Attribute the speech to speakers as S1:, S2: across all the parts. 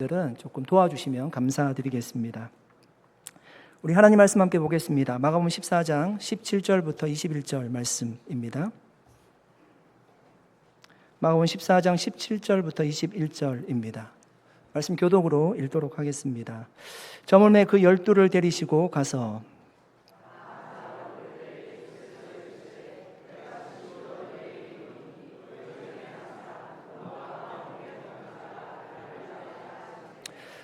S1: 들은 조금 도와주시면 감사드리겠습니다. 우리 하나님 말씀 함께 보겠습니다. 마가복음 14장 17절부터 21절 말씀입니다. 마가복음 14장 17절부터 21절입니다. 말씀 교독으로 읽도록 하겠습니다. 저물매 그 12를 데리시고 가서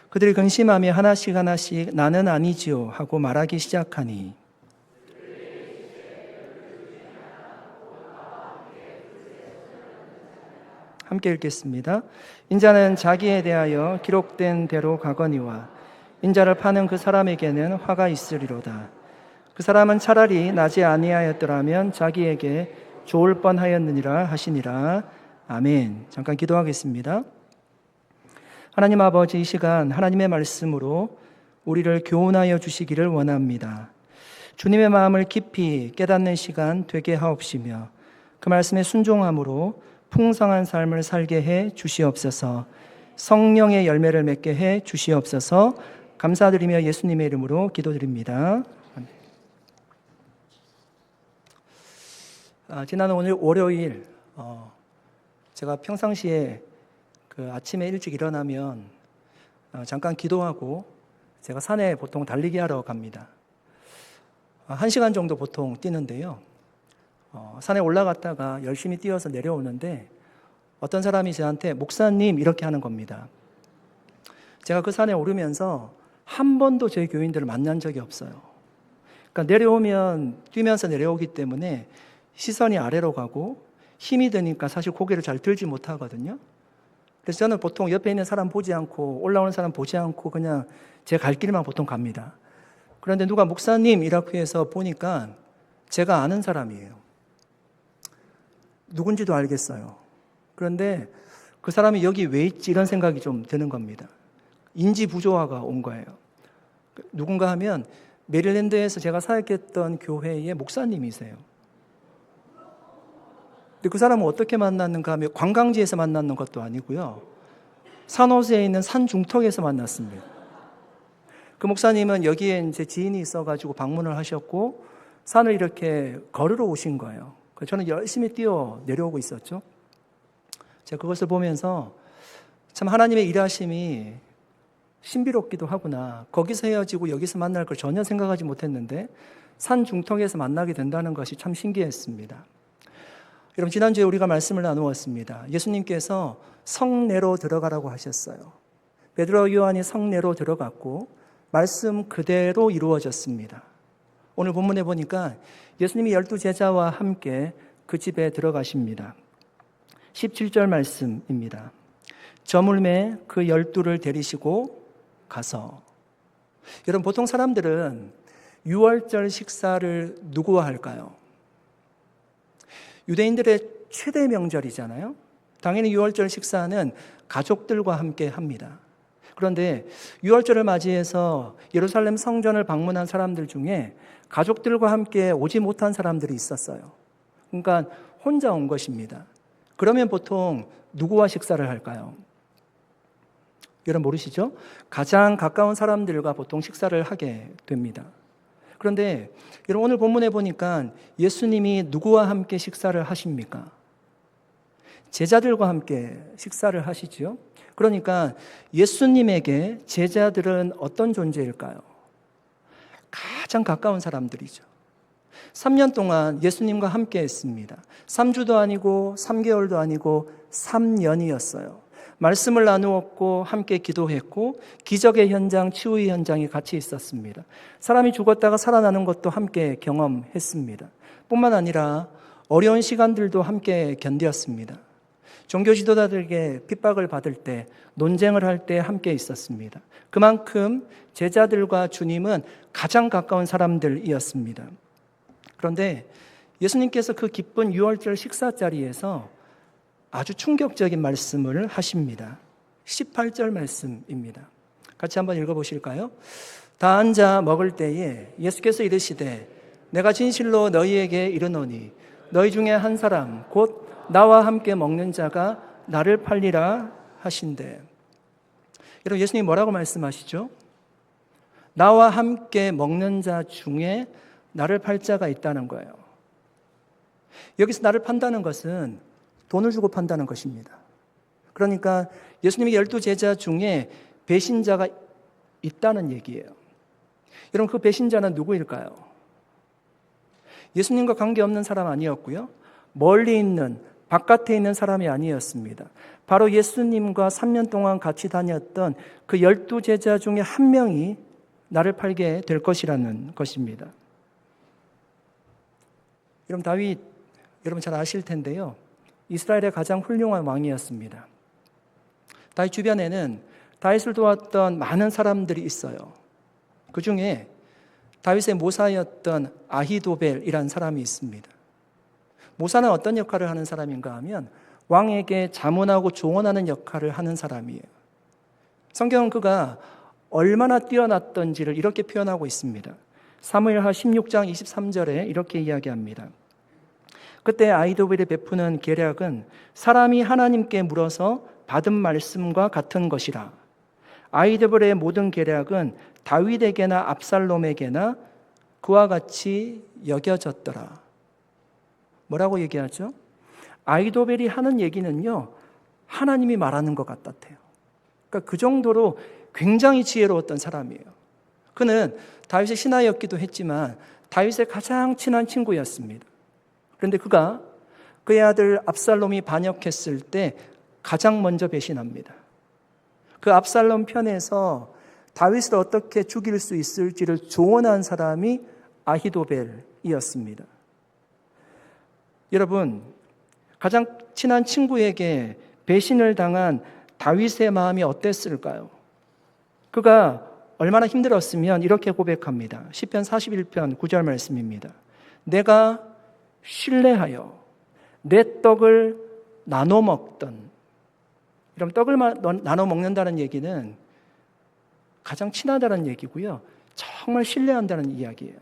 S1: 그들이 근심하며 하나씩 하나씩 나는 아니지요 하고 말하기 시작하니 함께 읽겠습니다. 인자는 자기에 대하여 기록된 대로 가거니와 인자를 파는 그 사람에게는 화가 있으리로다. 그 사람은 차라리 나지 아니하였더라면 자기에게 좋을 뻔하였느니라 하시니라. 아멘. 잠깐 기도하겠습니다. 하나님 아버지, 이 시간 하나님의 말씀으로 우리를 교훈하여 주시기를 원합니다. 주님의 마음을 깊이 깨닫는 시간 되게 하옵시며 그 말씀에 순종함으로 풍성한 삶을 살게 해 주시옵소서. 성령의 열매를 맺게 해 주시옵소서. 감사드리며 예수님의 이름으로 기도드립니다. 지난 오늘 월요일 제가 평상시에 아침에 일찍 일어나면 잠깐 기도하고 제가 산에 보통 달리기 하러 갑니다. 1시간 정도 보통 뛰는데요. 산에 올라갔다가 열심히 뛰어서 내려오는데 어떤 사람이 저한테 목사님 이렇게 하는 겁니다. 제가 그 산에 오르면서 한 번도 저희 교인들을 만난 적이 없어요. 그러니까 내려오면 뛰면서 내려오기 때문에 시선이 아래로 가고 힘이 드니까 사실 고개를 잘 들지 못하거든요. 그래서 저는 보통 옆에 있는 사람 보지 않고 올라오는 사람 보지 않고 그냥 제 갈 길만 보통 갑니다. 그런데 누가 목사님 이라고 해서 보니까 제가 아는 사람이에요. 누군지도 알겠어요. 그런데 그 사람이 여기 왜 있지 이런 생각이 좀 드는 겁니다. 인지 부조화가 온 거예요. 누군가 하면 메릴랜드에서 제가 사역했던 교회의 목사님이세요. 근데 그 사람은 어떻게 만났는가 하면 관광지에서 만났는 것도 아니고요. 산호세에 있는 산 중턱에서 만났습니다. 그 목사님은 여기에 이제 지인이 있어가지고 방문을 하셨고 산을 이렇게 걸으러 오신 거예요. 저는 열심히 뛰어 내려오고 있었죠. 제가 그것을 보면서 참 하나님의 일하심이 신비롭기도 하구나. 거기서 헤어지고 여기서 만날 걸 전혀 생각하지 못했는데 산 중턱에서 만나게 된다는 것이 참 신기했습니다. 여러분, 지난주에 우리가 말씀을 나누었습니다. 예수님께서 성내로 들어가라고 하셨어요. 베드로, 요한이 성내로 들어갔고 말씀 그대로 이루어졌습니다. 오늘 본문에 보니까 예수님이 12제자와 함께 그 집에 들어가십니다. 17절 말씀입니다. 저물매 그 12를 데리시고 가서. 여러분, 보통 사람들은 유월절 식사를 누구와 할까요? 유대인들의 최대 명절이잖아요. 당연히 유월절 식사는 가족들과 함께 합니다. 그런데 유월절을 맞이해서 예루살렘 성전을 방문한 사람들 중에 가족들과 함께 오지 못한 사람들이 있었어요. 그러니까 혼자 온 것입니다. 그러면 보통 누구와 식사를 할까요? 여러분 모르시죠? 가장 가까운 사람들과 보통 식사를 하게 됩니다. 그런데 여러분 오늘 본문에 보니까 예수님이 누구와 함께 식사를 하십니까? 제자들과 함께 식사를 하시죠. 그러니까 예수님에게 제자들은 어떤 존재일까요? 가장 가까운 사람들이죠. 3년 동안 예수님과 함께 했습니다. 3주도 아니고 3개월도 아니고 3년이었어요. 말씀을 나누었고 함께 기도했고 기적의 현장, 치유의 현장이 같이 있었습니다. 사람이 죽었다가 살아나는 것도 함께 경험했습니다. 뿐만 아니라 어려운 시간들도 함께 견뎠습니다. 종교 지도자들에게 핍박을 받을 때, 논쟁을 할 때 함께 있었습니다. 그만큼 제자들과 주님은 가장 가까운 사람들이었습니다. 그런데 예수님께서 그 기쁜 유월절 식사 자리에서 아주 충격적인 말씀을 하십니다. 18절 말씀입니다. 같이 한번 읽어보실까요? 다 앉아 먹을 때에 예수께서 이르시되 내가 진실로 너희에게 이르노니 너희 중에 한 사람 곧 나와 함께 먹는 자가 나를 팔리라 하신대. 여러분, 예수님이 뭐라고 말씀하시죠? 나와 함께 먹는 자 중에 나를 팔 자가 있다는 거예요. 여기서 나를 판다는 것은 돈을 주고 판다는 것입니다. 그러니까 예수님의 12 제자 중에 배신자가 있다는 얘기예요. 여러분, 그 배신자는 누구일까요? 예수님과 관계없는 사람 아니었고요. 멀리 있는, 바깥에 있는 사람이 아니었습니다. 바로 예수님과 3년 동안 같이 다녔던 그 12 제자 중에 한 명이 나를 팔게 될 것이라는 것입니다. 여러분, 다윗, 여러분 잘 아실 텐데요. 이스라엘의 가장 훌륭한 왕이었습니다. 다윗 주변에는 다윗을 도왔던 많은 사람들이 있어요. 그 중에 다윗의 모사였던 아히도벨이라는 사람이 있습니다. 모사는 어떤 역할을 하는 사람인가 하면 왕에게 자문하고 조언하는 역할을 하는 사람이에요. 성경은 그가 얼마나 뛰어났던지를 이렇게 표현하고 있습니다. 사무엘하 16장 23절에 이렇게 이야기합니다. 그때 아히도벨이 베푸는 계략은 사람이 하나님께 물어서 받은 말씀과 같은 것이라. 아히도벨의 모든 계략은 다윗에게나 압살롬에게나 그와 같이 여겨졌더라. 뭐라고 얘기하죠? 아히도벨이 하는 얘기는요, 하나님이 말하는 것 같았대요. 그러니까 그 정도로 굉장히 지혜로웠던 사람이에요. 그는 다윗의 신하였기도 했지만 다윗의 가장 친한 친구였습니다. 그런데 그가 그의 아들 압살롬이 반역했을 때 가장 먼저 배신합니다. 그 압살롬 편에서 다윗을 어떻게 죽일 수 있을지를 조언한 사람이 아히도벨이었습니다. 여러분, 가장 친한 친구에게 배신을 당한 다윗의 마음이 어땠을까요? 그가 얼마나 힘들었으면 이렇게 고백합니다. 시편 41편 9절 말씀입니다. 내가 신뢰하여 내 떡을 나눠 먹던, 이런 떡을 나눠 먹는다는 얘기는 가장 친하다는 얘기고요. 정말 신뢰한다는 이야기예요.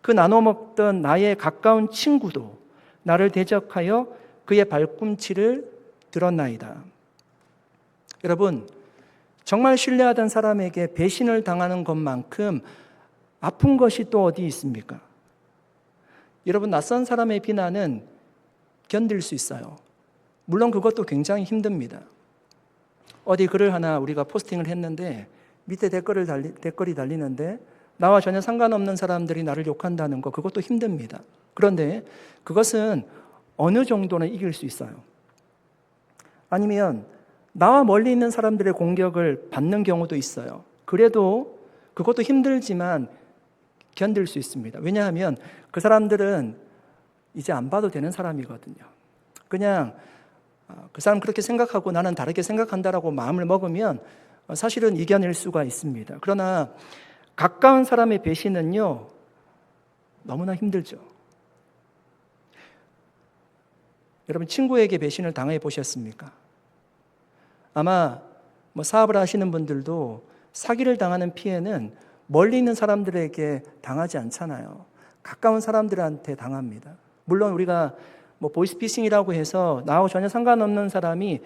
S1: 그 나눠 먹던 나의 가까운 친구도 나를 대적하여 그의 발꿈치를 들었나이다. 여러분, 정말 신뢰하던 사람에게 배신을 당하는 것만큼 아픈 것이 또 어디 있습니까? 여러분, 낯선 사람의 비난은 견딜 수 있어요. 물론 그것도 굉장히 힘듭니다. 어디 글을 하나 우리가 포스팅을 했는데 밑에 댓글이 달리는데 나와 전혀 상관없는 사람들이 나를 욕한다는 거, 그것도 힘듭니다. 그런데 그것은 어느 정도는 이길 수 있어요. 아니면 나와 멀리 있는 사람들의 공격을 받는 경우도 있어요. 그래도 그것도 힘들지만 견딜 수 있습니다. 왜냐하면 그 사람들은 이제 안 봐도 되는 사람이거든요. 그냥 그 사람 그렇게 생각하고 나는 다르게 생각한다라고 마음을 먹으면 사실은 이겨낼 수가 있습니다. 그러나 가까운 사람의 배신은요, 너무나 힘들죠. 여러분, 친구에게 배신을 당해 보셨습니까? 아마 사업을 하시는 분들도 사기를 당하는 피해는 멀리 있는 사람들에게 당하지 않잖아요. 가까운 사람들한테 당합니다. 물론 우리가 보이스피싱이라고 해서 나하고 전혀 상관없는 사람이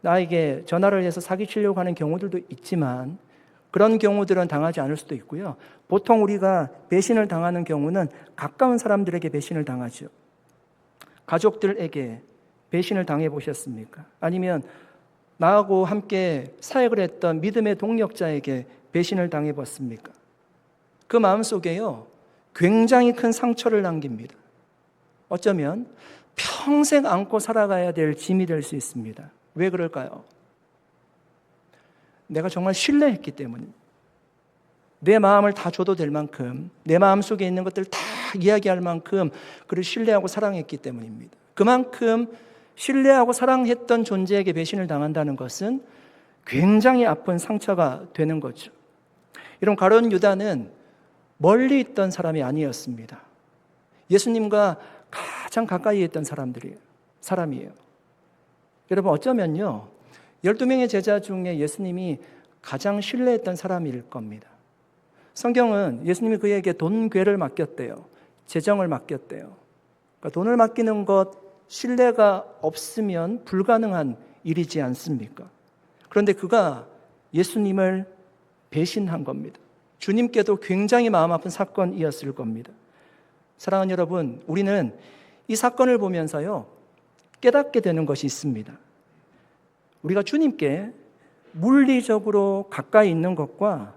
S1: 나에게 전화를 해서 사기치려고 하는 경우들도 있지만 그런 경우들은 당하지 않을 수도 있고요. 보통 우리가 배신을 당하는 경우는 가까운 사람들에게 배신을 당하죠. 가족들에게 배신을 당해 보셨습니까? 아니면 나하고 함께 사역을 했던 믿음의 동력자에게 배신을 당해 봤습니까? 그 마음속에요, 굉장히 큰 상처를 남깁니다. 어쩌면 평생 안고 살아가야 될 짐이 될 수 있습니다. 왜 그럴까요? 내가 정말 신뢰했기 때문입니다. 내 마음을 다 줘도 될 만큼, 내 마음속에 있는 것들을 다 이야기할 만큼 그를 신뢰하고 사랑했기 때문입니다. 그만큼 신뢰하고 사랑했던 존재에게 배신을 당한다는 것은 굉장히 아픈 상처가 되는 거죠. 이런 가룟 유다는 멀리 있던 사람이 아니었습니다. 예수님과 가장 가까이 있던 사람이에요. 여러분, 어쩌면요, 12명의 제자 중에 예수님이 가장 신뢰했던 사람일 겁니다. 성경은 예수님이 그에게 돈괴를 맡겼대요. 재정을 맡겼대요. 그러니까 돈을 맡기는 것, 신뢰가 없으면 불가능한 일이지 않습니까? 그런데 그가 예수님을 배신한 겁니다. 주님께도 굉장히 마음 아픈 사건이었을 겁니다. 사랑하는 여러분, 우리는 이 사건을 보면서요, 깨닫게 되는 것이 있습니다. 우리가 주님께 물리적으로 가까이 있는 것과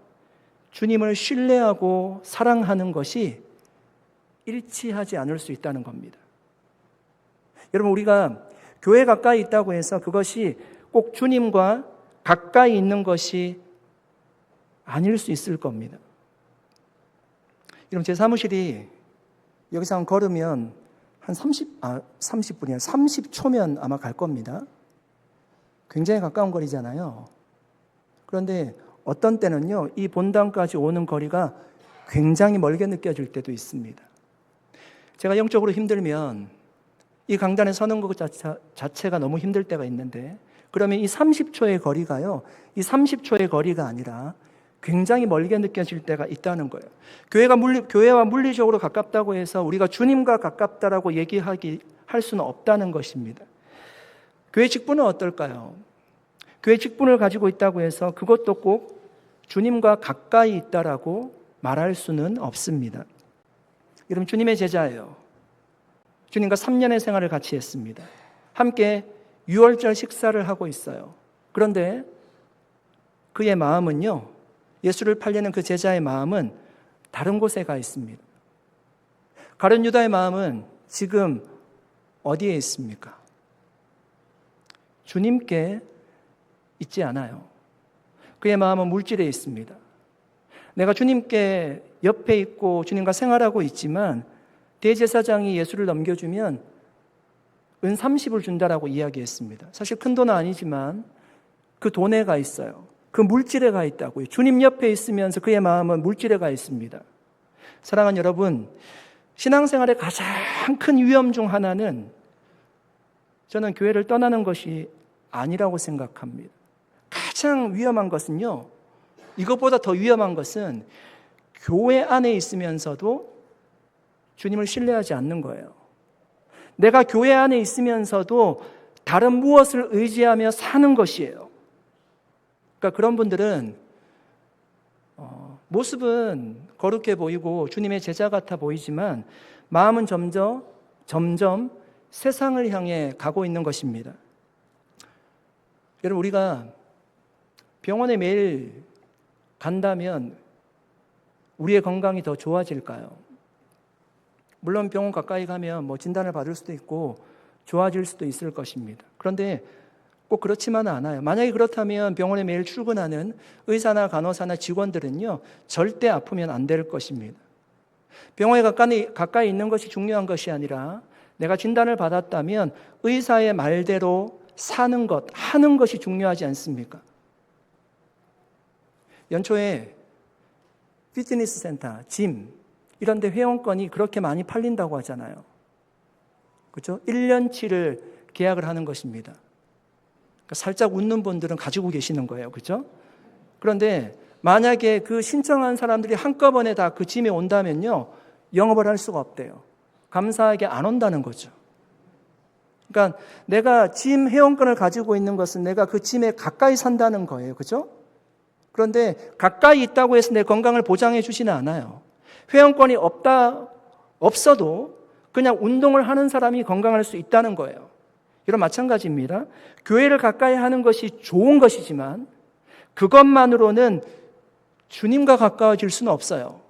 S1: 주님을 신뢰하고 사랑하는 것이 일치하지 않을 수 있다는 겁니다. 여러분, 우리가 교회 가까이 있다고 해서 그것이 꼭 주님과 가까이 있는 것이 아닐 수 있을 겁니다. 여러분, 제 사무실이 여기서 한 걸으면 한 30분이야. 30초면 아마 갈 겁니다. 굉장히 가까운 거리잖아요. 그런데 어떤 때는요, 이 본당까지 오는 거리가 굉장히 멀게 느껴질 때도 있습니다. 제가 영적으로 힘들면 이 강단에 서는 것 자체가 너무 힘들 때가 있는데, 그러면 이 30초의 거리가요, 이 30초의 거리가 아니라 굉장히 멀게 느껴질 때가 있다는 거예요. 교회와 물리적으로 가깝다고 해서 우리가 주님과 가깝다라고 할 수는 없다는 것입니다. 교회 직분은 어떨까요? 교회 직분을 가지고 있다고 해서 그것도 꼭 주님과 가까이 있다라고 말할 수는 없습니다. 여러분, 주님의 제자예요. 주님과 3년의 생활을 같이 했습니다. 함께 유월절 식사를 하고 있어요. 그런데 그의 마음은요, 예수를 팔려는 그 제자의 마음은 다른 곳에 가 있습니다. 가룟 유다의 마음은 지금 어디에 있습니까? 주님께 있지 않아요. 그의 마음은 물질에 있습니다. 내가 주님께 옆에 있고 주님과 생활하고 있지만 대제사장이 예수를 넘겨주면 은 30을 준다라고 이야기했습니다. 사실 큰 돈은 아니지만 그 돈에 가 있어요. 그 물질에 가 있다고요. 주님 옆에 있으면서 그의 마음은 물질에 가 있습니다. 사랑하는 여러분, 신앙생활의 가장 큰 위험 중 하나는 저는 교회를 떠나는 것이 아니라고 생각합니다. 가장 위험한 것은요, 이것보다 더 위험한 것은 교회 안에 있으면서도 주님을 신뢰하지 않는 거예요. 내가 교회 안에 있으면서도 다른 무엇을 의지하며 사는 것이에요. 그러니까 그런 분들은 모습은 거룩해 보이고 주님의 제자 같아 보이지만 마음은 점점 세상을 향해 가고 있는 것입니다. 여러분, 우리가 병원에 매일 간다면 우리의 건강이 더 좋아질까요? 물론 병원 가까이 가면 진단을 받을 수도 있고 좋아질 수도 있을 것입니다. 그런데 꼭 그렇지만은 않아요. 만약에 그렇다면 병원에 매일 출근하는 의사나 간호사나 직원들은요, 절대 아프면 안 될 것입니다. 병원에 가까이 있는 것이 중요한 것이 아니라 내가 진단을 받았다면 의사의 말대로 사는 것, 하는 것이 중요하지 않습니까? 연초에 피트니스 센터, 짐 이런 데 회원권이 그렇게 많이 팔린다고 하잖아요. 그렇죠? 1년치를 계약을 하는 것입니다. 그러니까 살짝 웃는 분들은 가지고 계시는 거예요. 그렇죠? 그런데 만약에 그 신청한 사람들이 한꺼번에 다 그 짐에 온다면요, 영업을 할 수가 없대요. 감사하게 안 온다는 거죠. 그러니까 내가 짐 회원권을 가지고 있는 것은 내가 그 짐에 가까이 산다는 거예요. 그렇죠? 그런데 가까이 있다고 해서 내 건강을 보장해 주지는 않아요. 회원권이 없어도 그냥 운동을 하는 사람이 건강할 수 있다는 거예요. 이런 마찬가지입니다. 교회를 가까이 하는 것이 좋은 것이지만 그것만으로는 주님과 가까워질 수는 없어요.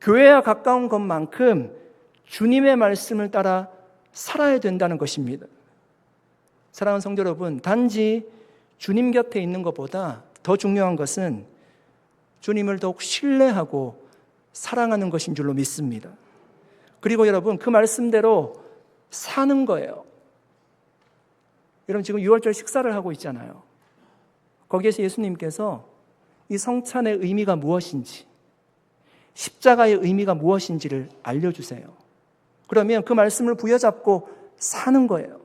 S1: 교회와 가까운 것만큼 주님의 말씀을 따라 살아야 된다는 것입니다. 사랑하는 성도 여러분, 단지 주님 곁에 있는 것보다 더 중요한 것은 주님을 더욱 신뢰하고 사랑하는 것인 줄로 믿습니다. 그리고 여러분, 그 말씀대로 사는 거예요. 여러분, 지금 6월절 식사를 하고 있잖아요. 거기에서 예수님께서 이 성찬의 의미가 무엇인지, 십자가의 의미가 무엇인지를 알려주세요. 그러면 그 말씀을 부여잡고 사는 거예요.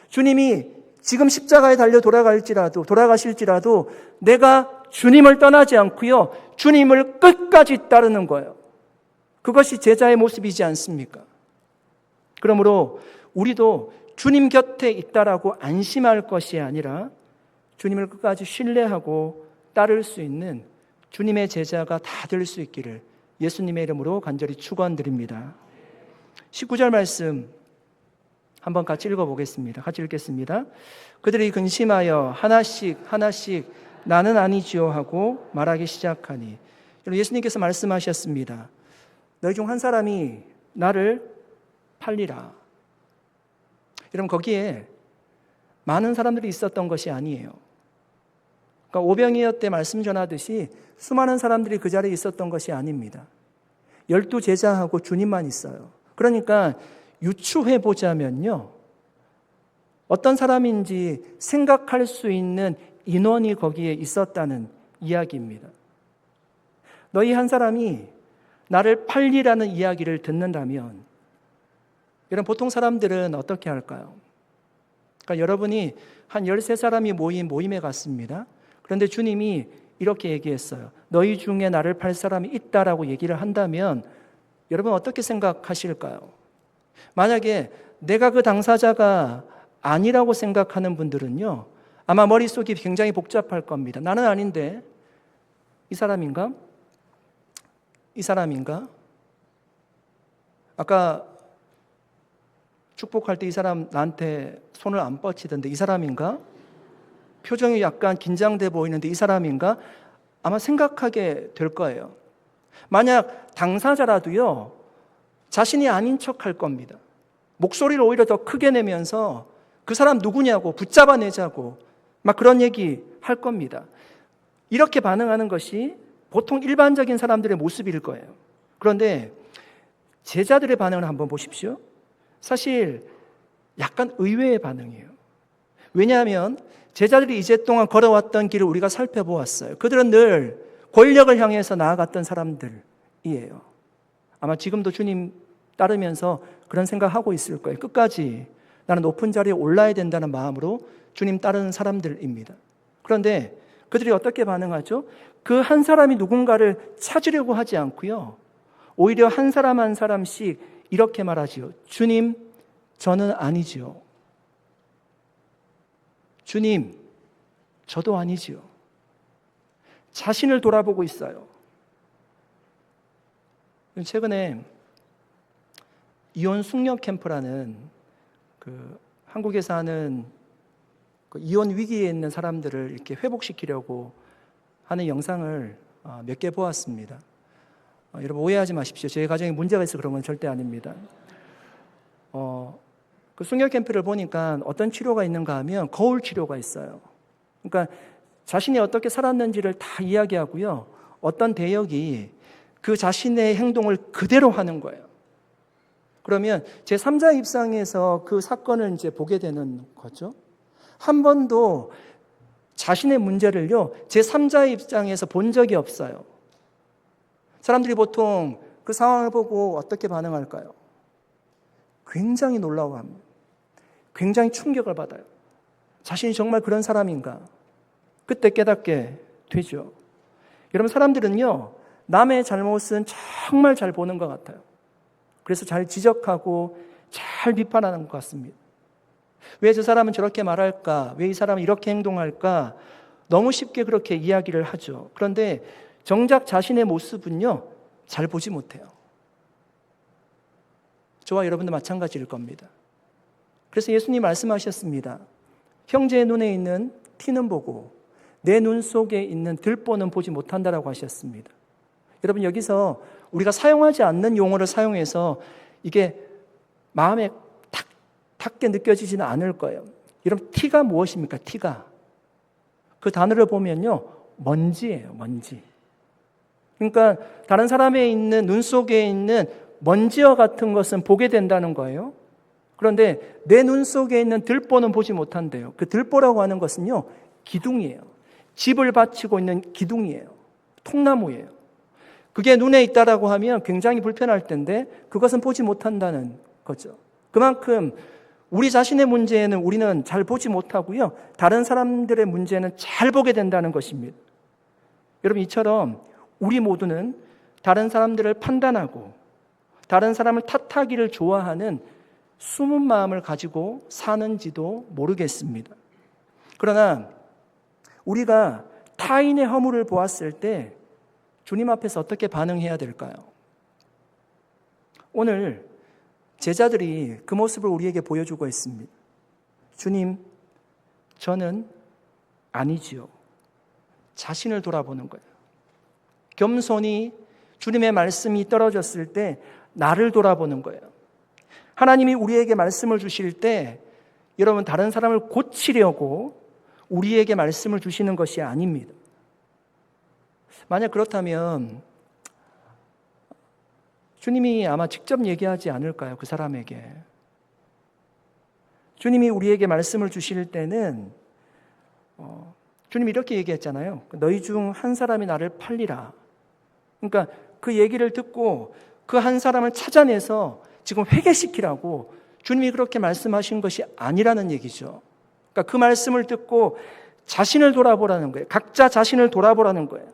S1: 주님이 지금 십자가에 달려 돌아가실지라도 내가 주님을 떠나지 않고요, 주님을 끝까지 따르는 거예요. 그것이 제자의 모습이지 않습니까? 그러므로 우리도 주님 곁에 있다라고 안심할 것이 아니라 주님을 끝까지 신뢰하고 따를 수 있는 주님의 제자가 다 될 수 있기를 예수님의 이름으로 간절히 축원드립니다. 19절 말씀 한번 같이 읽어보겠습니다. 같이 읽겠습니다. 그들이 근심하여 하나씩 나는 아니지요 하고 말하기 시작하니, 예수님께서 말씀하셨습니다. 너희 중 한 사람이 나를 팔리라. 여러분, 거기에 많은 사람들이 있었던 것이 아니에요. 그러니까 오병이어 때 말씀 전하듯이 수많은 사람들이 그 자리에 있었던 것이 아닙니다. 12제자하고 주님만 있어요. 그러니까 유추해 보자면요, 어떤 사람인지 생각할 수 있는 인원이 거기에 있었다는 이야기입니다. 너희 한 사람이 나를 팔리라는 이야기를 듣는다면, 여러분, 보통 사람들은 어떻게 할까요? 그러니까 여러분이 한 13사람이 모인 모임에 갔습니다. 그런데 주님이 이렇게 얘기했어요. 너희 중에 나를 팔 사람이 있다라고 얘기를 한다면 여러분 어떻게 생각하실까요? 만약에 내가 그 당사자가 아니라고 생각하는 분들은요, 아마 머릿속이 굉장히 복잡할 겁니다. 나는 아닌데 이 사람인가? 이 사람인가? 아까 축복할 때 이 사람 나한테 손을 안 뻗치던데 이 사람인가? 표정이 약간 긴장돼 보이는데 이 사람인가? 아마 생각하게 될 거예요. 만약 당사자라도요, 자신이 아닌 척 할 겁니다. 목소리를 오히려 더 크게 내면서 그 사람 누구냐고 붙잡아내자고 막 그런 얘기 할 겁니다. 이렇게 반응하는 것이 보통 일반적인 사람들의 모습일 거예요. 그런데 제자들의 반응을 한번 보십시오. 사실 약간 의외의 반응이에요. 왜냐하면 제자들이 이제 동안 걸어왔던 길을 우리가 살펴보았어요. 그들은 늘 권력을 향해서 나아갔던 사람들이에요. 아마 지금도 주님 따르면서 그런 생각하고 있을 거예요. 끝까지 나는 높은 자리에 올라야 된다는 마음으로 주님 따르는 사람들입니다. 그런데 그들이 어떻게 반응하죠? 그 한 사람이 누군가를 찾으려고 하지 않고요, 오히려 한 사람 한 사람씩 이렇게 말하지요. 주님, 저는 아니지요. 주님, 저도 아니지요. 자신을 돌아보고 있어요. 최근에 이혼 숙녀 캠프라는 한국에서 하는 이혼 위기에 있는 사람들을 이렇게 회복시키려고 하는 영상을 몇 개 보았습니다. 여러분 오해하지 마십시오. 제 가정에 문제가 있어 그런 건 절대 아닙니다. 그 숙녀 캠프를 보니까 어떤 치료가 있는가 하면 거울 치료가 있어요. 그러니까 자신이 어떻게 살았는지를 다 이야기하고요, 어떤 대역이 그 자신의 행동을 그대로 하는 거예요. 그러면 제3자 입장에서 그 사건을 이제 보게 되는 거죠. 한 번도 자신의 문제를요, 제3자 입장에서 본 적이 없어요. 사람들이 보통 그 상황을 보고 어떻게 반응할까요? 굉장히 놀라워합니다. 굉장히 충격을 받아요. 자신이 정말 그런 사람인가? 그때 깨닫게 되죠. 여러분, 사람들은요, 남의 잘못은 정말 잘 보는 것 같아요. 그래서 잘 지적하고 잘 비판하는 것 같습니다. 왜 저 사람은 저렇게 말할까? 왜 이 사람은 이렇게 행동할까? 너무 쉽게 그렇게 이야기를 하죠. 그런데 정작 자신의 모습은요, 잘 보지 못해요. 저와 여러분도 마찬가지일 겁니다. 그래서 예수님 말씀하셨습니다. 형제의 눈에 있는 티는 보고 내 눈 속에 있는 들보는 보지 못한다라고 하셨습니다. 여러분, 여기서 우리가 사용하지 않는 용어를 사용해서 이게 마음에 탁 닿게 느껴지지는 않을 거예요. 여러분, 티가 무엇입니까? 티가. 그 단어를 보면요, 먼지예요, 먼지. 그러니까 다른 사람의 있는 눈 속에 있는 먼지와 같은 것은 보게 된다는 거예요. 그런데 내 눈 속에 있는 들보는 보지 못한대요. 그 들보라고 하는 것은요, 기둥이에요. 집을 받치고 있는 기둥이에요. 통나무예요. 그게 눈에 있다라고 하면 굉장히 불편할 텐데 그것은 보지 못한다는 거죠. 그만큼 우리 자신의 문제에는 우리는 잘 보지 못하고요, 다른 사람들의 문제는 잘 보게 된다는 것입니다. 여러분, 이처럼 우리 모두는 다른 사람들을 판단하고 다른 사람을 탓하기를 좋아하는 숨은 마음을 가지고 사는지도 모르겠습니다. 그러나 우리가 타인의 허물을 보았을 때 주님 앞에서 어떻게 반응해야 될까요? 오늘 제자들이 그 모습을 우리에게 보여주고 있습니다. 주님, 저는 아니지요. 자신을 돌아보는 거예요. 겸손히 주님의 말씀이 떨어졌을 때 나를 돌아보는 거예요. 하나님이 우리에게 말씀을 주실 때 여러분 다른 사람을 고치려고 우리에게 말씀을 주시는 것이 아닙니다. 만약 그렇다면 주님이 아마 직접 얘기하지 않을까요? 그 사람에게. 주님이 우리에게 말씀을 주실 때는 주님이 이렇게 얘기했잖아요. 너희 중 한 사람이 나를 팔리라. 그러니까 그 얘기를 듣고 그 한 사람을 찾아내서 지금 회개시키라고 주님이 그렇게 말씀하신 것이 아니라는 얘기죠. 그러니까 그 말씀을 듣고 자신을 돌아보라는 거예요. 각자 자신을 돌아보라는 거예요.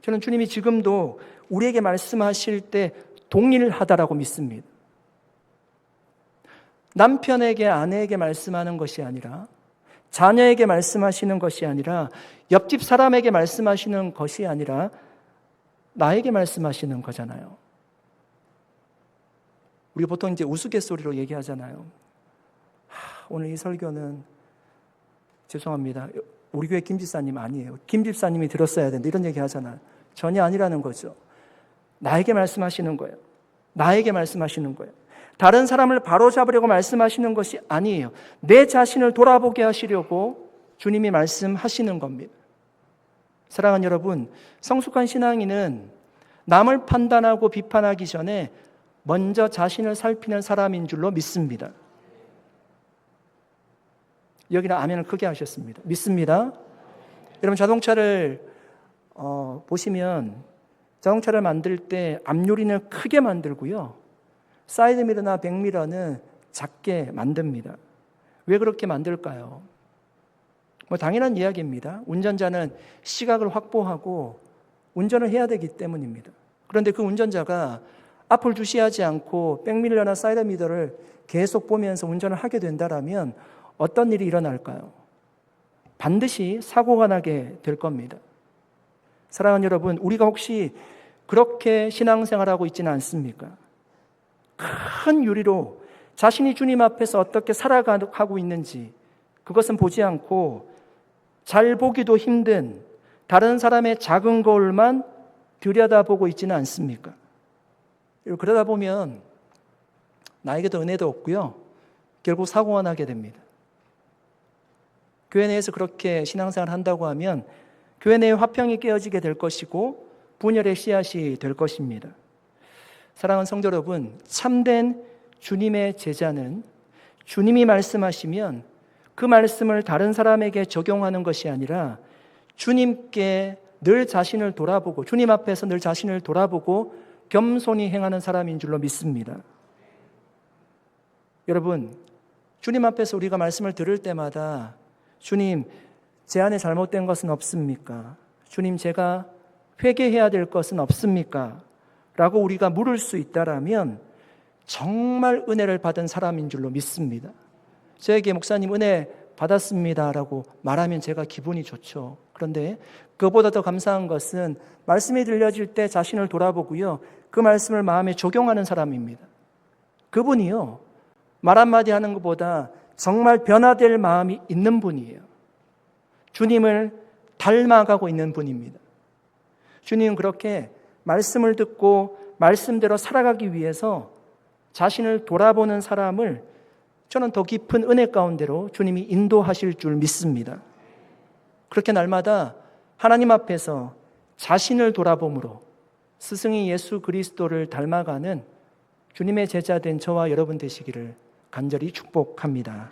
S1: 저는 주님이 지금도 우리에게 말씀하실 때 동일하다라고 믿습니다. 남편에게, 아내에게 말씀하는 것이 아니라, 자녀에게 말씀하시는 것이 아니라, 옆집 사람에게 말씀하시는 것이 아니라 나에게 말씀하시는 거잖아요. 우리 보통 이제 우스갯소리로 얘기하잖아요. 오늘 이 설교는 죄송합니다. 우리 교회 김 집사님 아니에요. 김 집사님이 들었어야 되는데 이런 얘기 하잖아요. 전혀 아니라는 거죠. 나에게 말씀하시는 거예요. 나에게 말씀하시는 거예요. 다른 사람을 바로잡으려고 말씀하시는 것이 아니에요. 내 자신을 돌아보게 하시려고 주님이 말씀하시는 겁니다. 사랑하는 여러분, 성숙한 신앙인은 남을 판단하고 비판하기 전에 먼저 자신을 살피는 사람인 줄로 믿습니다. 여기는 아멘을 크게 하셨습니다. 믿습니다. 여러분 자동차를 보시면 자동차를 만들 때 앞유리는 크게 만들고요. 사이드미러나 백미러는 작게 만듭니다. 왜 그렇게 만들까요? 당연한 이야기입니다. 운전자는 시각을 확보하고 운전을 해야 되기 때문입니다. 그런데 그 운전자가 앞을 주시하지 않고 백미러나 사이드미러를 계속 보면서 운전을 하게 된다면 어떤 일이 일어날까요? 반드시 사고가 나게 될 겁니다. 사랑하는 여러분, 우리가 혹시 그렇게 신앙생활하고 있지는 않습니까? 큰 유리로 자신이 주님 앞에서 어떻게 살아가고 있는지 그것은 보지 않고 잘 보기도 힘든 다른 사람의 작은 거울만 들여다보고 있지는 않습니까? 그러다 보면 나에게도 은혜도 없고요. 결국 사고가 나게 됩니다. 교회 내에서 그렇게 신앙생활을 한다고 하면 교회 내의 화평이 깨어지게 될 것이고 분열의 씨앗이 될 것입니다. 사랑하는 성도 여러분, 참된 주님의 제자는 주님이 말씀하시면 그 말씀을 다른 사람에게 적용하는 것이 아니라 주님께 늘 자신을 돌아보고 주님 앞에서 늘 자신을 돌아보고 겸손히 행하는 사람인 줄로 믿습니다. 여러분, 주님 앞에서 우리가 말씀을 들을 때마다 주님, 제 안에 잘못된 것은 없습니까? 주님, 제가 회개해야 될 것은 없습니까? 라고 우리가 물을 수 있다라면 정말 은혜를 받은 사람인 줄로 믿습니다. 저에게 목사님 은혜 받았습니다 라고 말하면 제가 기분이 좋죠. 그런데 그보다 더 감사한 것은 말씀이 들려질 때 자신을 돌아보고요. 그 말씀을 마음에 적용하는 사람입니다. 그분이요. 말 한마디 하는 것보다 정말 변화될 마음이 있는 분이에요. 주님을 닮아가고 있는 분입니다. 주님은 그렇게 말씀을 듣고 말씀대로 살아가기 위해서 자신을 돌아보는 사람을 저는 더 깊은 은혜 가운데로 주님이 인도하실 줄 믿습니다. 그렇게 날마다 하나님 앞에서 자신을 돌아봄으로 스승이 예수 그리스도를 닮아가는 주님의 제자된 저와 여러분 되시기를 간절히 축복합니다.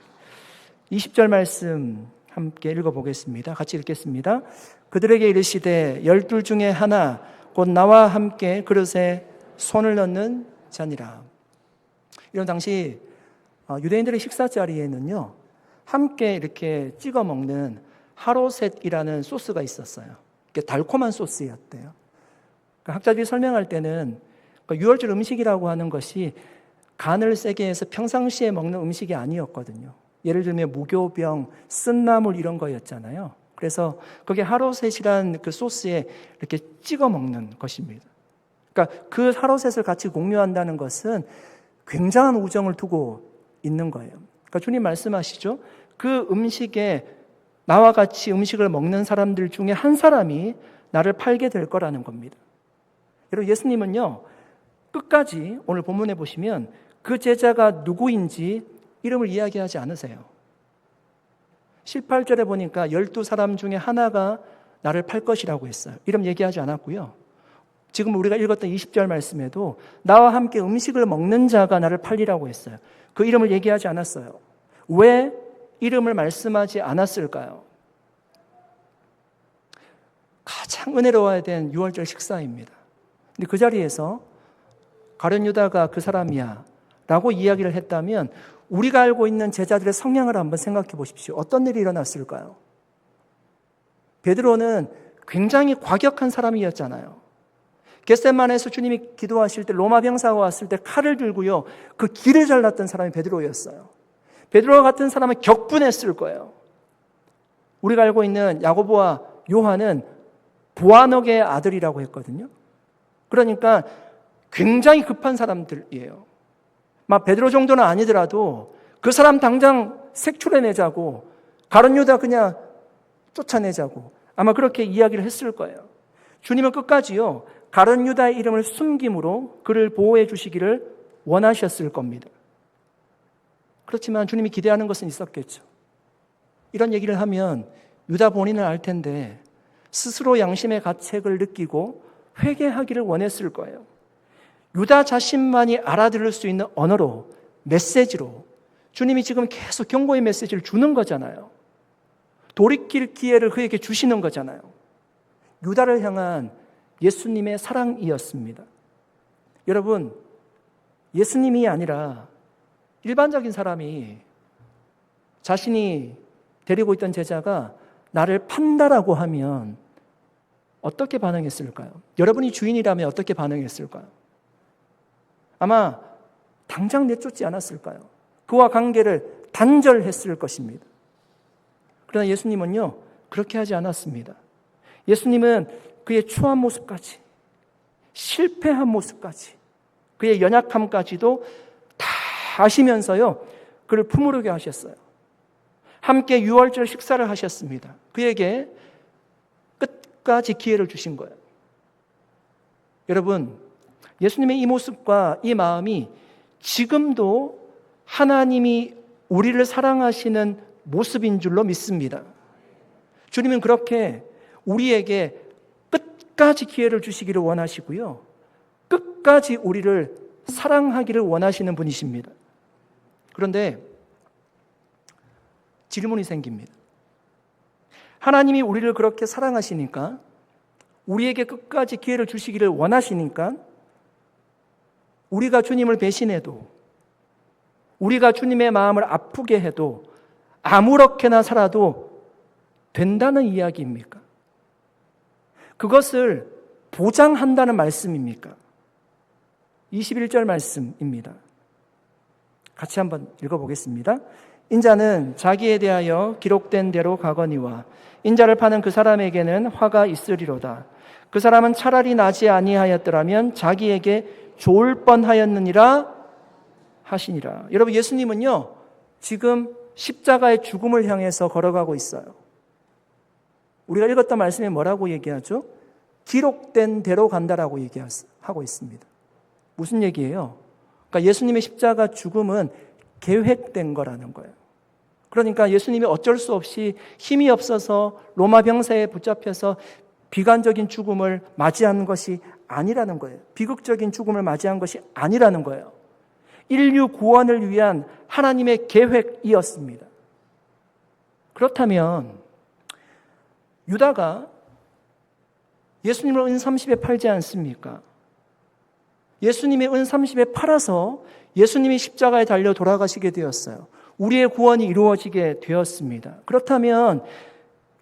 S1: 20절 말씀 함께 읽어보겠습니다. 같이 읽겠습니다. 그들에게 이르시되 12 중에 하나 곧 나와 함께 그릇에 손을 넣는 자니라. 이런 당시 유대인들의 식사 자리에는요 함께 이렇게 찍어 먹는 하로셋이라는 소스가 있었어요. 달콤한 소스였대요. 학자들이 설명할 때는 유월절 음식이라고 하는 것이 간을 세게 해서 평상시에 먹는 음식이 아니었거든요. 예를 들면 무교병, 쓴나물 이런 거였잖아요. 그래서 그게 하로셋이란 그 소스에 이렇게 찍어 먹는 것입니다. 그러니까 그 하로셋을 같이 공유한다는 것은 굉장한 우정을 두고 있는 거예요. 그러니까 주님 말씀하시죠. 그 음식에 나와 같이 음식을 먹는 사람들 중에 한 사람이 나를 팔게 될 거라는 겁니다. 여러분, 예수님은요, 끝까지 오늘 본문에 보시면 그 제자가 누구인지 이름을 이야기하지 않으세요. 18절에 보니까 12사람 중에 하나가 나를 팔 것이라고 했어요. 이름 얘기하지 않았고요. 지금 우리가 읽었던 20절 말씀에도 나와 함께 음식을 먹는 자가 나를 팔리라고 했어요. 그 이름을 얘기하지 않았어요. 왜 이름을 말씀하지 않았을까요? 가장 은혜로워야 된 유월절 식사입니다. 근데 그 자리에서 가룟 유다가 그 사람이야 라고 이야기를 했다면 우리가 알고 있는 제자들의 성향을 한번 생각해 보십시오. 어떤 일이 일어났을까요? 베드로는 굉장히 과격한 사람이었잖아요. 겟세마네에서 주님이 기도하실 때 로마 병사가 왔을 때 칼을 들고요, 그 길을 잘랐던 사람이 베드로였어요. 베드로와 같은 사람은 격분했을 거예요. 우리가 알고 있는 야고보와 요한은 보아너게의 아들이라고 했거든요. 그러니까 굉장히 급한 사람들이에요. 막 베드로 정도는 아니더라도 그 사람 당장 색출해내자고, 가룟 유다 그냥 쫓아내자고 아마 그렇게 이야기를 했을 거예요. 주님은 끝까지요, 가룟 유다의 이름을 숨김으로 그를 보호해 주시기를 원하셨을 겁니다. 그렇지만 주님이 기대하는 것은 있었겠죠. 이런 얘기를 하면 유다 본인은 알 텐데 스스로 양심의 가책을 느끼고 회개하기를 원했을 거예요. 유다 자신만이 알아들을 수 있는 언어로, 메시지로 주님이 지금 계속 경고의 메시지를 주는 거잖아요. 돌이킬 기회를 그에게 주시는 거잖아요. 유다를 향한 예수님의 사랑이었습니다. 여러분, 예수님이 아니라 일반적인 사람이 자신이 데리고 있던 제자가 나를 판다라고 하면 어떻게 반응했을까요? 여러분이 주인이라면 어떻게 반응했을까요? 아마 당장 내쫓지 않았을까요? 그와 관계를 단절했을 것입니다. 그러나 예수님은요, 그렇게 하지 않았습니다. 예수님은 그의 추한 모습까지, 실패한 모습까지, 그의 연약함까지도 다 아시면서요, 그를 품으려게 하셨어요. 함께 유월절 식사를 하셨습니다. 그에게 끝까지 기회를 주신 거예요. 여러분, 예수님의 이 모습과 이 마음이 지금도 하나님이 우리를 사랑하시는 모습인 줄로 믿습니다. 주님은 그렇게 우리에게 끝까지 기회를 주시기를 원하시고요, 끝까지 우리를 사랑하기를 원하시는 분이십니다. 그런데 질문이 생깁니다. 하나님이 우리를 그렇게 사랑하시니까, 우리에게 끝까지 기회를 주시기를 원하시니까 우리가 주님을 배신해도, 우리가 주님의 마음을 아프게 해도 아무렇게나 살아도 된다는 이야기입니까? 그것을 보장한다는 말씀입니까? 21절 말씀입니다. 같이 한번 읽어보겠습니다. 인자는 자기에 대하여 기록된 대로 가거니와 인자를 파는 그 사람에게는 화가 있으리로다. 그 사람은 차라리 나지 아니하였더라면 자기에게 좋을 뻔하였느니라 하시니라. 여러분, 예수님은요, 지금 십자가의 죽음을 향해서 걸어가고 있어요. 우리가 읽었던 말씀에 뭐라고 얘기하죠? 기록된 대로 간다라고 얘기하고 있습니다. 무슨 얘기예요? 그러니까 예수님의 십자가 죽음은 계획된 거라는 거예요. 그러니까 예수님이 어쩔 수 없이 힘이 없어서 로마 병사에 붙잡혀서 비관적인 죽음을 맞이한 것이 아니라는 거예요. 비극적인 죽음을 맞이한 것이 아니라는 거예요. 인류 구원을 위한 하나님의 계획이었습니다. 그렇다면 유다가 예수님을 은 30에 팔지 않습니까? 예수님이 은 30에 팔아서 예수님이 십자가에 달려 돌아가시게 되었어요. 우리의 구원이 이루어지게 되었습니다. 그렇다면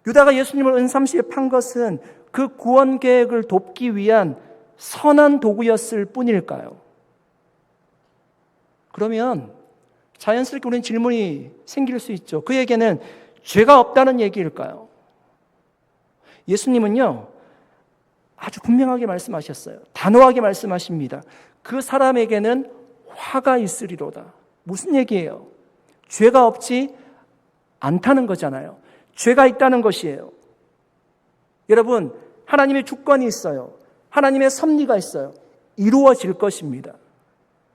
S1: 유다가 예수님을 은 30에 판 것은 그 구원 계획을 돕기 위한 선한 도구였을 뿐일까요? 그러면 자연스럽게 우리는 질문이 생길 수 있죠. 그에게는 죄가 없다는 얘기일까요? 예수님은요, 아주 분명하게 말씀하셨어요. 단호하게 말씀하십니다. 그 사람에게는 화가 있으리로다. 무슨 얘기예요? 죄가 없지 않다는 거잖아요. 죄가 있다는 것이에요. 여러분, 하나님의 주권이 있어요. 하나님의 섭리가 있어요. 이루어질 것입니다.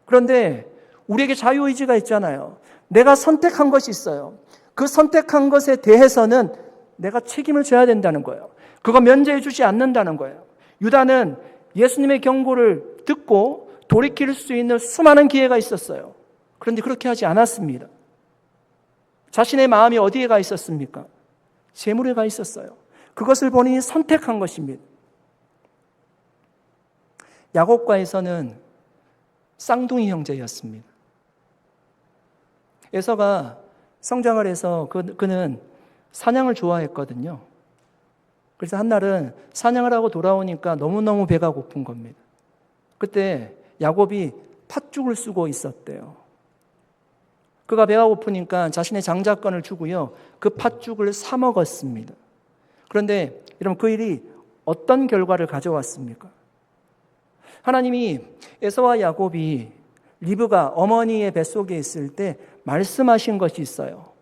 S1: 그런데 우리에게 자유의지가 있잖아요. 내가 선택한 것이 있어요. 그 선택한 것에 대해서는 내가 책임을 져야 된다는 거예요. 그거 면제해 주지 않는다는 거예요. 유다는 예수님의 경고를 듣고 돌이킬 수 있는 수많은 기회가 있었어요. 그런데 그렇게 하지 않았습니다. 자신의 마음이 어디에 가 있었습니까? 재물에 가 있었어요. 그것을 본인이 선택한 것입니다. 야곱과 에서는 쌍둥이 형제였습니다. 에서가 성장을 해서 그는 사냥을 좋아했거든요. 그래서 한날은 사냥을 하고 돌아오니까 너무너무 배가 고픈 겁니다. 그때 야곱이 팥죽을 쓰고 있었대요. 그가 배가 고프니까 자신의 장자권을 주고요, 그 팥죽을 사 먹었습니다. 그런데 여러분, 그 일이 어떤 결과를 가져왔습니까? 하나님이 에서와 야곱이 리브가 어머니의 뱃속에 있을 때 말씀하신 것이 있어요.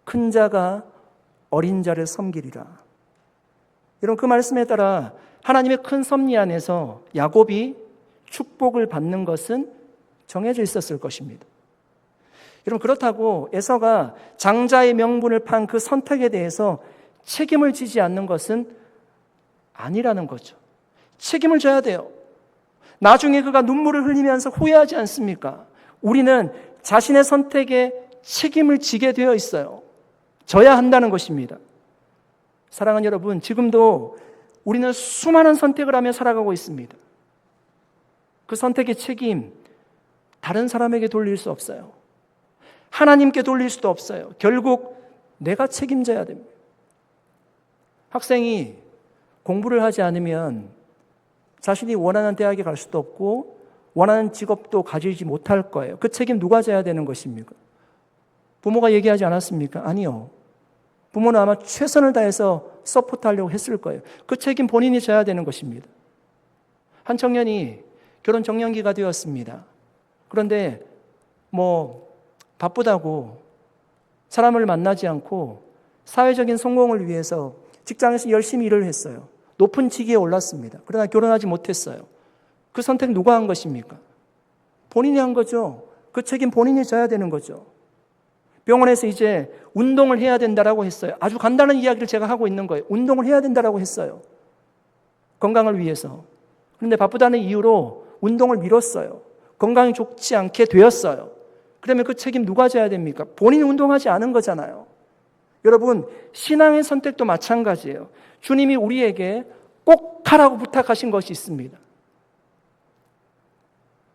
S1: 큰 자가 어린 자를 섬기리라. 여러분, 그 말씀에 따라 하나님의 큰 섭리 안에서 야곱이 축복을 받는 것은 정해져 있었을 것입니다. 여러분, 그렇다고 에서가 장자의 명분을 판 그 선택에 대해서 책임을 지지 않는 것은 아니라는 거죠. 책임을 져야 돼요. 나중에 그가 눈물을 흘리면서 후회하지 않습니까? 우리는 자신의 선택에 책임을 지게 되어 있어요. 져야 한다는 것입니다. 사랑하는 여러분, 지금도 우리는 수많은 선택을 하며 살아가고 있습니다. 그 선택의 책임, 다른 사람에게 돌릴 수 없어요. 하나님께 돌릴 수도 없어요. 결국 내가 책임져야 됩니다. 학생이 공부를 하지 않으면 자신이 원하는 대학에 갈 수도 없고 원하는 직업도 가지지 못할 거예요. 그 책임 누가 져야 되는 것입니까? 부모가 얘기하지 않았습니까? 아니요. 부모는 아마 최선을 다해서 서포트하려고 했을 거예요. 그 책임 본인이 져야 되는 것입니다. 한 청년이 결혼 정년기가 되었습니다. 그런데 바쁘다고 사람을 만나지 않고 사회적인 성공을 위해서 직장에서 열심히 일을 했어요. 높은 직위에 올랐습니다. 그러나 결혼하지 못했어요. 그 선택 누가 한 것입니까? 본인이 한 거죠. 그 책임 본인이 져야 되는 거죠. 병원에서 이제 운동을 해야 된다라고 했어요. 아주 간단한 이야기를 제가 하고 있는 거예요. 운동을 해야 된다라고 했어요. 건강을 위해서. 그런데 바쁘다는 이유로 운동을 미뤘어요. 건강이 좋지 않게 되었어요. 그러면 그 책임 누가 져야 됩니까? 본인이 운동하지 않은 거잖아요. 여러분, 신앙의 선택도 마찬가지예요. 주님이 우리에게 꼭 하라고 부탁하신 것이 있습니다.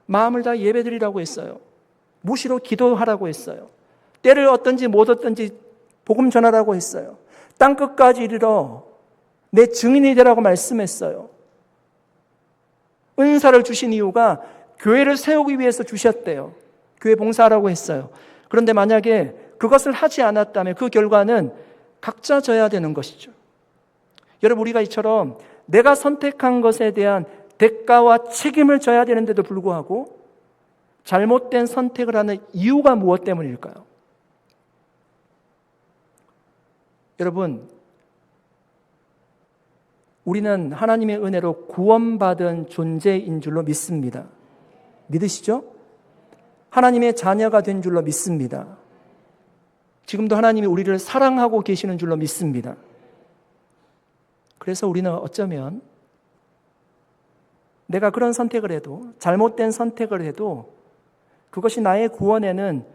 S1: 마음을 다 예배드리라고 했어요. 무시로 기도하라고 했어요. 때를 얻든지 못 얻든지 복음 전하라고 했어요. 땅끝까지 이르러 내 증인이 되라고 말씀했어요. 은사를 주신 이유가 교회를 세우기 위해서 주셨대요. 교회 봉사하라고 했어요. 그런데 만약에 그것을 하지 않았다면 그 결과는 각자 져야 되는 것이죠. 여러분, 우리가 이처럼 내가 선택한 것에 대한 대가와 책임을 져야 되는데도 불구하고 잘못된 선택을 하는 이유가 무엇 때문일까요? 여러분, 우리는 하나님의 은혜로 구원받은 존재인 줄로 믿습니다. 믿으시죠? 하나님의 자녀가 된 줄로 믿습니다. 지금도 하나님이 우리를 사랑하고 계시는 줄로 믿습니다. 그래서 우리는 어쩌면 내가 그런 선택을 해도, 잘못된 선택을 해도 그것이 나의 구원에는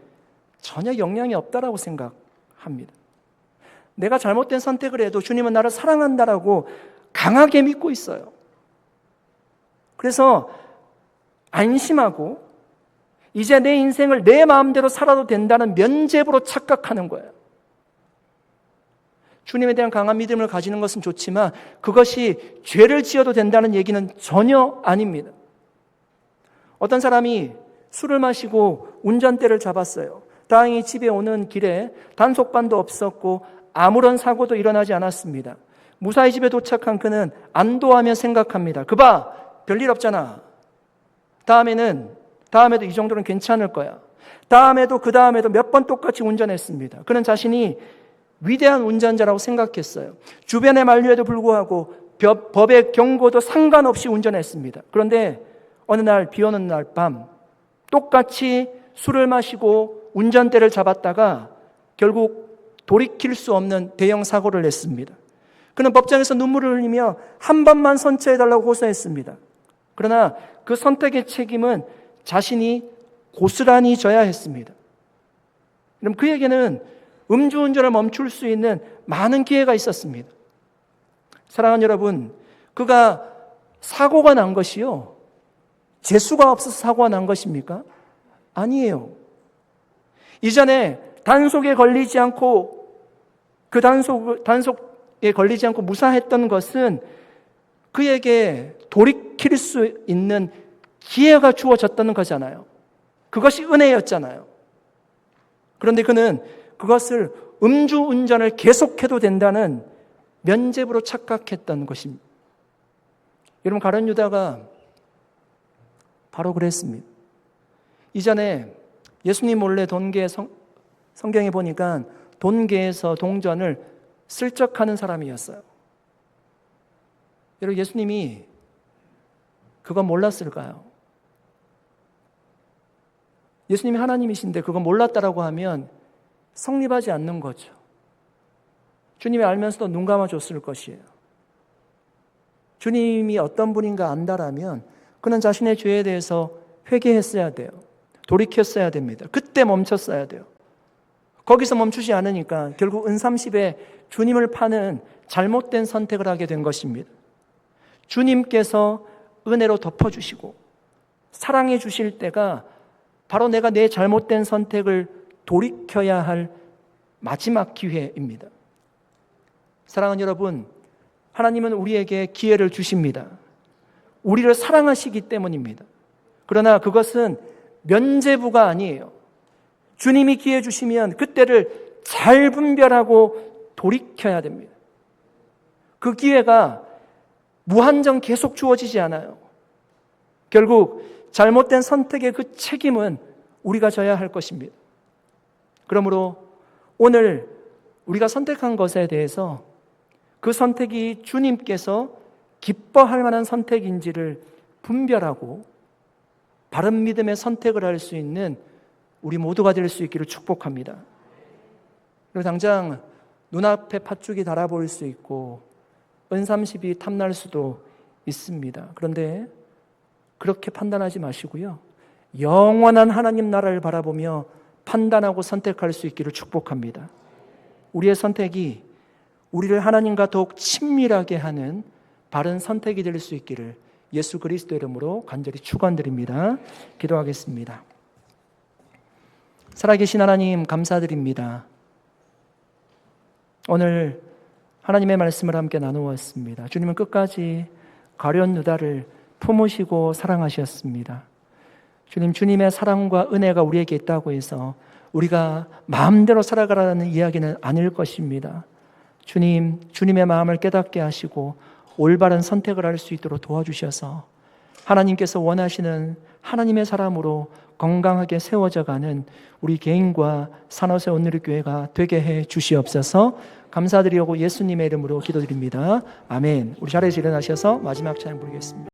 S1: 전혀 영향이 없다라고 생각합니다. 내가 잘못된 선택을 해도 주님은 나를 사랑한다라고 강하게 믿고 있어요. 그래서 안심하고 이제 내 인생을 내 마음대로 살아도 된다는 면죄부로 착각하는 거예요. 주님에 대한 강한 믿음을 가지는 것은 좋지만 그것이 죄를 지어도 된다는 얘기는 전혀 아닙니다. 어떤 사람이 술을 마시고 운전대를 잡았어요. 다행히 집에 오는 길에 단속반도 없었고 아무런 사고도 일어나지 않았습니다. 무사히 집에 도착한 그는 안도하며 생각합니다. 그봐, 별일 없잖아. 다음에도 이 정도는 괜찮을 거야. 그 다음에도 몇 번 똑같이 운전했습니다. 그는 자신이 위대한 운전자라고 생각했어요. 주변의 만류에도 불구하고 법의 경고도 상관없이 운전했습니다. 그런데 어느 날 비 오는 날 밤 똑같이 술을 마시고 운전대를 잡았다가 결국 돌이킬 수 없는 대형 사고를 냈습니다. 그는 법정에서 눈물을 흘리며 한 번만 선처해달라고 호소했습니다. 그러나 그 선택의 책임은 자신이 고스란히 져야 했습니다. 그럼 그에게는 음주운전을 멈출 수 있는 많은 기회가 있었습니다. 사랑하는 여러분, 그가 사고가 난 것이요, 재수가 없어서 사고가 난 것입니까? 아니에요. 이전에 단속에 걸리지 않고 단속에 걸리지 않고 무사했던 것은 그에게 돌이킬 수 있는 기회가 주어졌다는 거잖아요. 그것이 은혜였잖아요. 그런데 그는 그것을 음주운전을 계속해도 된다는 면죄부로 착각했던 것입니다. 여러분, 가룟 유다가 바로 그랬습니다. 이전에 예수님 몰래 돈계 성경에 보니까 돈계에서 동전을 슬쩍하는 사람이었어요. 여러분, 예수님이 그건 몰랐을까요? 예수님이 하나님이신데 그건 몰랐다라고 하면 성립하지 않는 거죠. 주님이 알면서도 눈 감아줬을 것이에요. 주님이 어떤 분인가 안다라면 그는 자신의 죄에 대해서 회개했어야 돼요. 돌이켰어야 됩니다. 그때 멈췄어야 돼요. 거기서 멈추지 않으니까 결국 은30에 주님을 파는 잘못된 선택을 하게 된 것입니다. 주님께서 은혜로 덮어주시고 사랑해 주실 때가 바로 내가 내 잘못된 선택을 돌이켜야 할 마지막 기회입니다. 사랑하는 여러분, 하나님은 우리에게 기회를 주십니다. 우리를 사랑하시기 때문입니다. 그러나 그것은 면죄부가 아니에요. 주님이 기회 주시면 그때를 잘 분별하고 돌이켜야 됩니다. 그 기회가 무한정 계속 주어지지 않아요. 결국 잘못된 선택의 그 책임은 우리가 져야 할 것입니다. 그러므로 오늘 우리가 선택한 것에 대해서 그 선택이 주님께서 기뻐할 만한 선택인지를 분별하고 바른 믿음의 선택을 할 수 있는 우리 모두가 될 수 있기를 축복합니다. 그리고 당장 눈앞에 팥죽이 달아보일 수 있고 은30이 탐날 수도 있습니다. 그런데 그렇게 판단하지 마시고요, 영원한 하나님 나라를 바라보며 판단하고 선택할 수 있기를 축복합니다. 우리의 선택이 우리를 하나님과 더욱 친밀하게 하는 바른 선택이 될 수 있기를 예수 그리스도 이름으로 간절히 축원드립니다. 기도하겠습니다. 살아계신 하나님, 감사드립니다. 오늘 하나님의 말씀을 함께 나누었습니다. 주님은 끝까지 가룟 유다를 품으시고 사랑하셨습니다. 주님, 주님의 사랑과 은혜가 우리에게 있다고 해서 우리가 마음대로 살아가라는 이야기는 아닐 것입니다. 주님, 주님의 마음을 깨닫게 하시고 올바른 선택을 할 수 있도록 도와주셔서 하나님께서 원하시는 하나님의 사람으로 건강하게 세워져가는 우리 개인과 산호세 온누리교회가 되게 해 주시옵소서. 감사드리고 예수님의 이름으로 기도드립니다. 아멘. 우리 자리에서 일어나셔서 마지막 찬양 부르겠습니다.